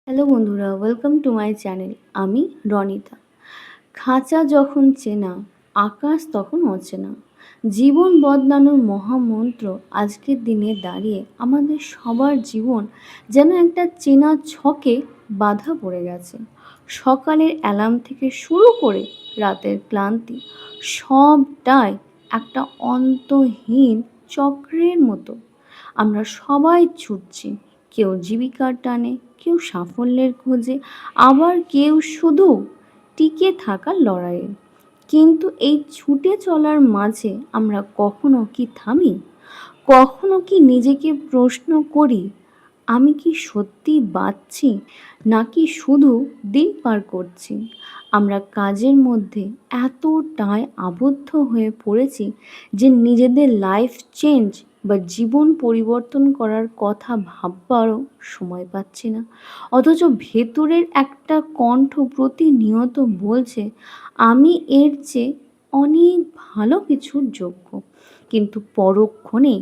Hello বন্ধুরা, welcome to my channel. আমি রনিতা। খাঁচা যখন চেনা, আকাশ তখন অচেনা। জীবন বদলানোর মহামন্ত্র আজকের দিনে দাঁড়িয়ে আমাদের সবার জীবন যেন একটা চেনা ছকে বাঁধা পড়ে গেছে। সকালের অ্যালার্ম থেকে শুরু করে রাতের ক্লান্তি, সবটাই একটা অন্তহীন চক্রের মতো। আমরা সবাই ছুটছি, কেউ জীবিকার টানে, কেউ সাফল্যের খোঁজে, আবার কেউ শুধু টিকে থাকার লড়াইয়ে। কিন্তু এই ছুটে চলার মাঝে আমরা কখনো কি থামি? কখনো কি নিজেকে প্রশ্ন করি, আমি কি সত্যি বাঁচছি নাকি শুধু দিন পার করছি? আমরা কাজের মধ্যে এতটাই আবদ্ধ হয়ে পড়েছি যে নিজেদের লাইফ চেঞ্জ বা জীবন পরিবর্তন করার কথা ভাববারও সময় পাচ্ছি না। অথচ ভেতরের একটা কণ্ঠ প্রতিনিয়ত বলছে, আমি এর চেয়ে অনেক ভালো কিছুর যোগ্য। কিন্তু পরক্ষণে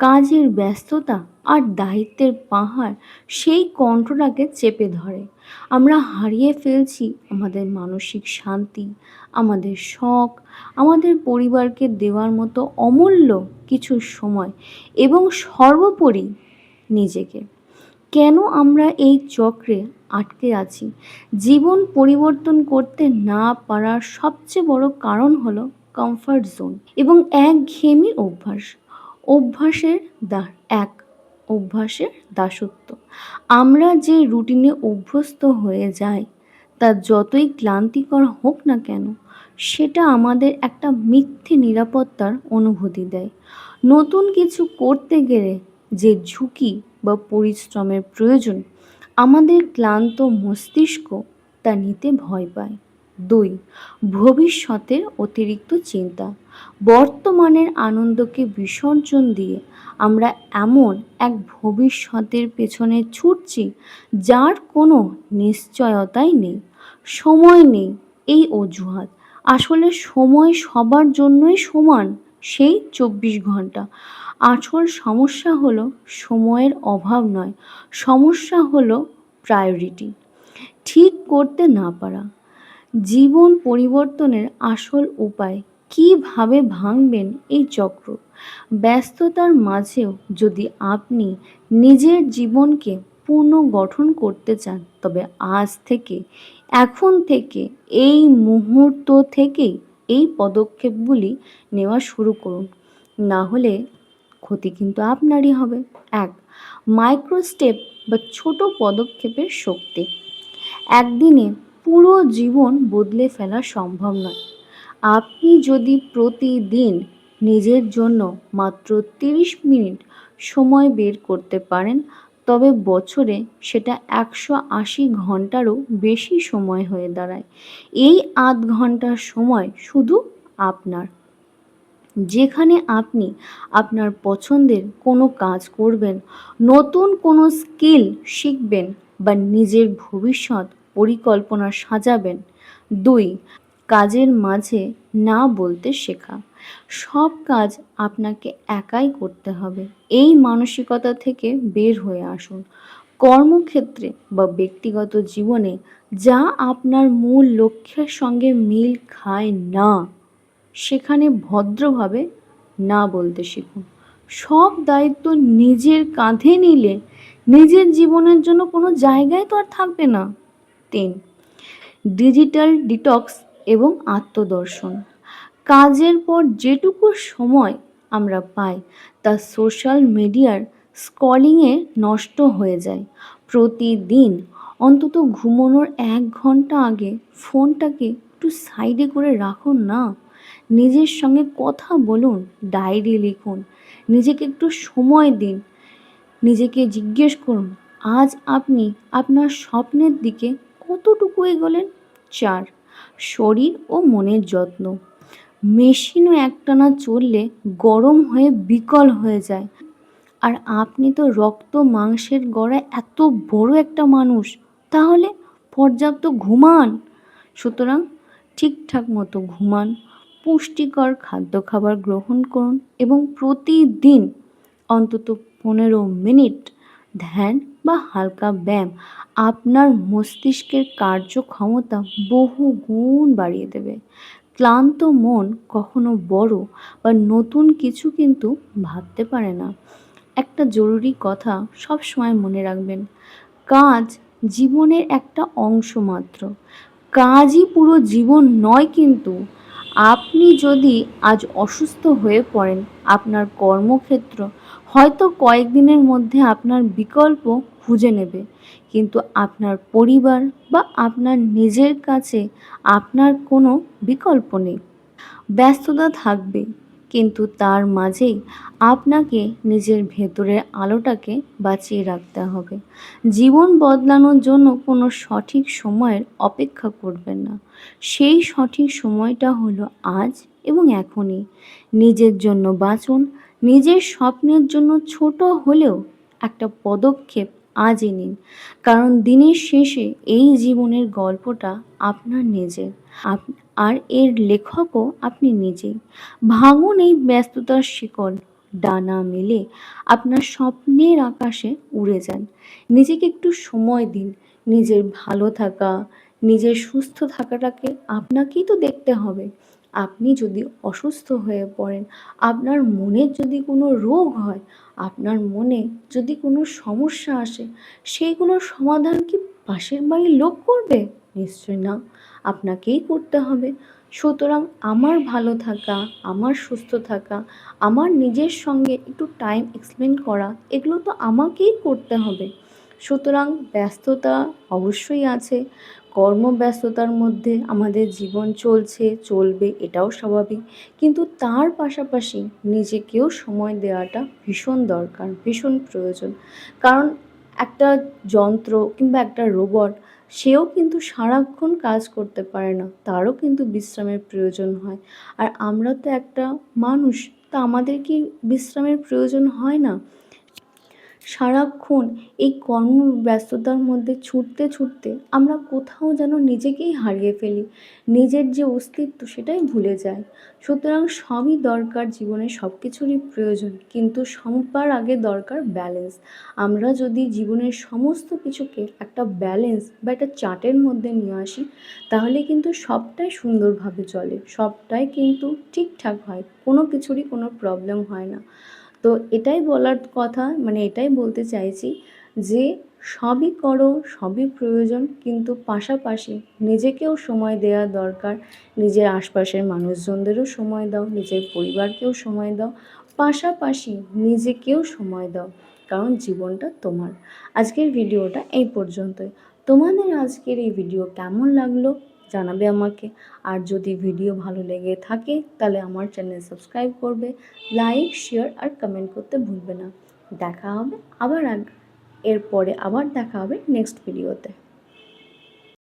কাজের ব্যস্ততা আর দায়িত্বের পাহাড় সেই কণ্ঠটাকে চেপে ধরে। আমরা হারিয়ে ফেলছি আমাদের মানসিক শান্তি, আমাদের শখ, আমাদের পরিবারকে দেওয়ার মতো অমূল্য কিছু সময় এবং সর্বোপরি নিজেকে। কেন আমরা এই চক্রে আটকে আছি? জীবন পরিবর্তন করতে না পারার সবচেয়ে বড় কারণ হলো কমফর্ট জোন এবং একঘেয়েমি অভ্যাস। অভ্যাসের দা এক অভ্যাসের দাসত্ব। আমরা যে রুটিনে অভ্যস্ত হয়ে যাই, তা যতই ক্লান্তিকর হোক না কেন, সেটা আমাদের একটা মিথ্যে নিরাপত্তার অনুভূতি দেয়। নতুন কিছু করতে গেলে যে ঝুঁকি বা পরিশ্রমের প্রয়োজন, আমাদের ক্লান্ত মস্তিষ্ক তা নিতে ভয় পায়। ২. ভবিষ্যতের অতিরিক্ত চিন্তা। বর্তমানের আনন্দকে বিসর্জন দিয়ে আমরা এমন এক ভবিষ্যতের পেছনে ছুটছি যার কোনো নিশ্চয়তাই নেই। সময় নেই, এই অজুহাত। আসলে সময় সবার জন্যই সমান, সেই ২৪ ঘন্টা। আসল সমস্যা হলো সময়ের অভাব নয়, সমস্যা হলো প্রায়োরিটি ঠিক করতে না পারা। জীবন পরিবর্তনের আসল উপায়, কিভাবে ভাঙবেন এই চক্র? ব্যস্ততার মাঝেও যদি আপনি নিজের জীবনকে পুনর্গঠন করতে চান, তবে আজ থেকে, এখন থেকে, এই মুহূর্ত থেকেই এই পদক্ষেপগুলি নেওয়া শুরু করুন। না হলে ক্ষতি কিন্তু আপনারই হবে। ১. মাইক্রো স্টেপ বা ছোট পদক্ষেপের শক্তি। একদিনে পুরো জীবন বদলে ফেলা সম্ভব নয়। আপনি যদি প্রতিদিন নিজের জন্য মাত্র ৩০ মিনিট সময় বের করতে পারেন, তবে বছরে সেটা ১৮০ ঘন্টারও বেশি সময় হয়ে দাঁড়ায়। এই আধ ঘন্টার সময় শুধু আপনার, যেখানে আপনি আপনার পছন্দের কোনো কাজ করবেন, নতুন কোনো স্কিল শিখবেন বা নিজের ভবিষ্যৎ পরিকল্পনা সাজাবেন। ২. কাজের মাঝে না বলতে শেখা। সব কাজ আপনাকে একাই করতে হবে, এই মানসিকতা থেকে বের হয়ে আসুন। কর্মক্ষেত্রে বা ব্যক্তিগত জীবনে যা আপনার মূল লক্ষ্যের সঙ্গে মিল খায় না, সেখানে ভদ্রভাবে না বলতে শিখুন। সব দায়িত্ব নিজের কাঁধে নিলে নিজের জীবনের জন্য কোনো জায়গায় তো আর থাকবে না। ৩. ডিজিটাল ডিটক্স এবং আত্মদর্শন। কাজের পর যেটুকু সময় আমরা পাই তা সোশ্যাল মিডিয়ার স্ক্রলিংয়ে নষ্ট হয়ে যায়। প্রতিদিন অন্তত ঘুমানোর ১ ঘন্টা আগে ফোনটাকে একটু সাইডে করে রাখুন না। নিজের সঙ্গে কথা বলুন, ডায়েরি লিখুন, নিজেকে একটু সময় দিন। নিজেকে জিজ্ঞেস করুন, আজ আপনি আপনার স্বপ্নের দিকে কতটুকু এগোলেন? ৪. শরীর ও মনের যত্ন। মেশিনও একটানা চললে গরম হয়ে বিকল হয়ে যায়, আর আপনি তো রক্ত মাংসের গড়ায় এত বড় একটা মানুষ, তাহলে পর্যাপ্ত ঘুমান। সুতরাং ঠিকঠাক মতো ঘুমান, পুষ্টিকর খাদ্য খাবার গ্রহণ করুন এবং প্রতিদিন অন্তত ১৫ মিনিট ধ্যান বা হালকা ব্যায়াম আপনার মস্তিষ্কের কার্যক্ষমতা বহু গুণ বাড়িয়ে দেবে। ক্লান্ত মন কখনো বড় বা নতুন কিছু কিন্তু ভাবতে পারে না। একটা জরুরি কথা সব সময় মনে রাখবেন, কাজ জীবনের একটা অংশ মাত্র, কাজই পুরো জীবন নয়। কিন্তু আপনি যদি আজ অসুস্থ হয়ে পড়েন, আপনার কর্মক্ষেত্র হয়তো কয়েকদিনের মধ্যে আপনার বিকল্প খুঁজে নেবে, কিন্তু আপনার পরিবার বা আপনার নিজের কাছে আপনার কোনো বিকল্প নেই। ব্যস্ততা থাকবে, কিন্তু তার মাঝেই আপনাকে নিজের ভেতরের আলোটাকে বাঁচিয়ে রাখতে হবে। জীবন বদলানোর জন্য কোনো সঠিক সময়ের অপেক্ষা করবেন না। সেই সঠিক সময়টা হলো আজ এবং এখনই। নিজের জন্য বাঁচুন, নিজের স্বপ্নের জন্য ছোট হলেও একটা পদক্ষেপ আজই নিন, কারণ দিনের শেষে এই জীবনের গল্পটা আপনার নিজের। আপ- আর এর লেখকও আপনি নিজেই। ভাঙুন এই ব্যস্ততার শিকল, ডানা মেলে আপনার স্বপ্নের আকাশে উড়ে যান। নিজেকে একটু সময় দিন। নিজের ভালো থাকা, নিজের সুস্থ থাকাটাকে আপনাকেই তো দেখতে হবে। আপনি যদি অসুস্থ হয়ে পড়েন, আপনার মনের যদি কোনো রোগ হয়, আপনার মনে যদি কোনো সমস্যা আসে, সেইগুলোর সমাধান কি পাশের বাড়ির লোক করবে? নিশ্চয় না, আপনাকেই করতে হবে। সুতরাং আমার ভালো থাকা, আমার সুস্থ থাকা, আমার নিজের সঙ্গে একটু টাইম স্পেন্ড করা, এগুলো তো আমাকেই করতে হবে। সুতরাং ব্যস্ততা অবশ্যই আছে, কর্মব্যস্ততার মধ্যে আমাদের জীবন চলছে, চলবে, এটাও স্বাভাবিক। কিন্তু তার পাশাপাশি নিজেকেও সময় দেওয়াটা ভীষণ দরকার, ভীষণ প্রয়োজন। কারণ একটা যন্ত্র কিংবা একটা রোবট, সেও কিন্তু সারাক্ষণ কাজ করতে পারে না, তারও কিন্তু বিশ্রামের প্রয়োজন হয়। আর আমরা তো একটা মানুষ, তা আমাদের কি বিশ্রামের প্রয়োজন হয় না? সারাক্ষণ এই কর্মব্যস্ততার মধ্যে ছুটতে ছুটতে আমরা কোথাও যেন নিজেকেই হারিয়ে ফেলি, নিজের যে অস্তিত্ব সেটাই ভুলে যাই। সুতরাং সবই দরকার, জীবনে সব কিছুরই প্রয়োজন, কিন্তু সবার আগে দরকার ব্যালেন্স। আমরা যদি জীবনের সমস্ত কিছুকে একটা ব্যালেন্স বা একটা চার্টের মধ্যে নিয়ে আসি, তাহলে কিন্তু সবটাই সুন্দরভাবে চলে, সবটাই কিন্তু ঠিকঠাক হয়, কোনো কিছুরই কোনো প্রবলেম হয় না। তো এটাই বলার কথা, মানে এটাই বলতে চাইছি যে সবই করো, সবই প্রয়োজন, কিন্তু পাশাপাশি নিজেকেও সময় দেওয়া দরকার। নিজের আশপাশের মানুষজনদেরও সময় দাও, নিজের পরিবারকেও সময় দাও, পাশাপাশি নিজেকেও সময় দাও, কারণ জীবনটা তোমার। আজকের ভিডিওটা এই পর্যন্তই। তোমাদের আজকের এই ভিডিও কেমন লাগলো জানাবে আমাকে। আর যদি ভিডিও ভালো লেগে থাকে তাহলে আমার চ্যানেল সাবস্ক্রাইব করবে, লাইক, শেয়ার আর কমেন্ট করতে ভুলবে না। দেখা হবে আবার এরপরে আবার দেখা হবে নেক্সট ভিডিওতে।